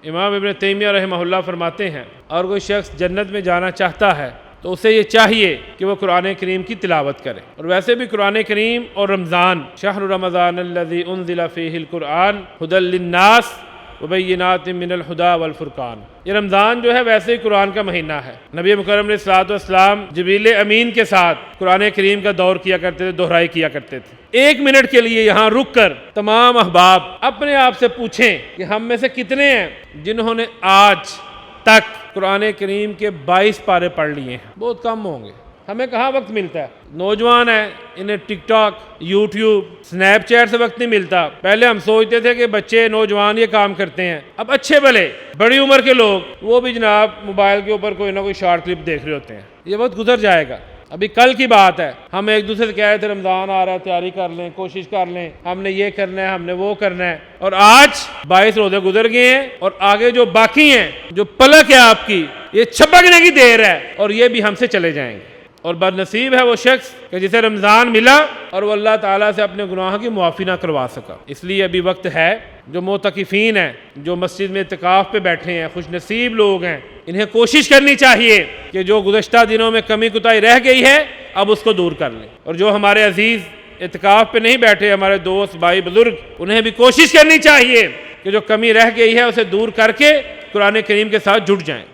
امام ابن تیمیہ رحمہ اللہ فرماتے ہیں اور کوئی شخص جنت میں جانا چاہتا ہے تو اسے یہ چاہیے کہ وہ قرآن کریم کی تلاوت کرے. اور ویسے بھی قرآن کریم اور رمضان، شہر رمضان الذی انزل فیہ القرآن ھدی للناس وبینات من الہدی والفرقان، یہ رمضان جو ہے ویسے ہی قرآن کا مہینہ ہے. نبی مکرم علیہ الصلوۃ والسلام جبریل امین کے ساتھ قرآن کریم کا دور کیا کرتے تھے، دہرائی کیا کرتے تھے. 1 منٹ کے لیے یہاں رک کر تمام احباب اپنے آپ سے پوچھیں کہ ہم میں سے کتنے ہیں جنہوں نے آج تک قرآن کریم کے 22 پارے پڑھ لیے ہیں. بہت کم ہوں گے. ہمیں کہاں وقت ملتا ہے؟ نوجوان ہیں، انہیں ٹک ٹاک، یوٹیوب، سنیپ چیٹ سے وقت نہیں ملتا. پہلے ہم سوچتے تھے کہ بچے نوجوان یہ کام کرتے ہیں، اب اچھے بھلے بڑی عمر کے لوگ وہ بھی جناب موبائل کے اوپر کوئی نہ کوئی شارٹ کلپ دیکھ رہے ہوتے ہیں. یہ وقت گزر جائے گا. ابھی کل کی بات ہے، ہم ایک دوسرے سے کہہ رہے تھے رمضان آ رہا ہے، تیاری کر لیں، کوشش کر لیں، ہم نے یہ کرنا ہے، ہم نے وہ کرنا ہے. اور آج 22 روزے گزر گئے ہیں اور آگے جو باقی ہیں، جو پلک ہے آپ کی، یہ چھپکنے کی دیر ہے اور یہ بھی ہم سے چلے جائیں گے. اور بد نصیب ہے وہ شخص کہ جسے رمضان ملا اور وہ اللہ تعالیٰ سے اپنے گناہوں کی معافی نہ کروا سکا. اس لیے ابھی وقت ہے. جو معتکفین ہیں، جو مسجد میں اعتکاف پہ بیٹھے ہیں، خوش نصیب لوگ ہیں، انہیں کوشش کرنی چاہیے کہ جو گزشتہ دنوں میں کمی کوتاہی رہ گئی ہے اب اس کو دور کر لیں. اور جو ہمارے عزیز اعتکاف پہ نہیں بیٹھے، ہمارے دوست بھائی بزرگ، انہیں بھی کوشش کرنی چاہیے کہ جو کمی رہ گئی ہے اسے دور کر کے قرآن کریم کے ساتھ جڑ جائیں.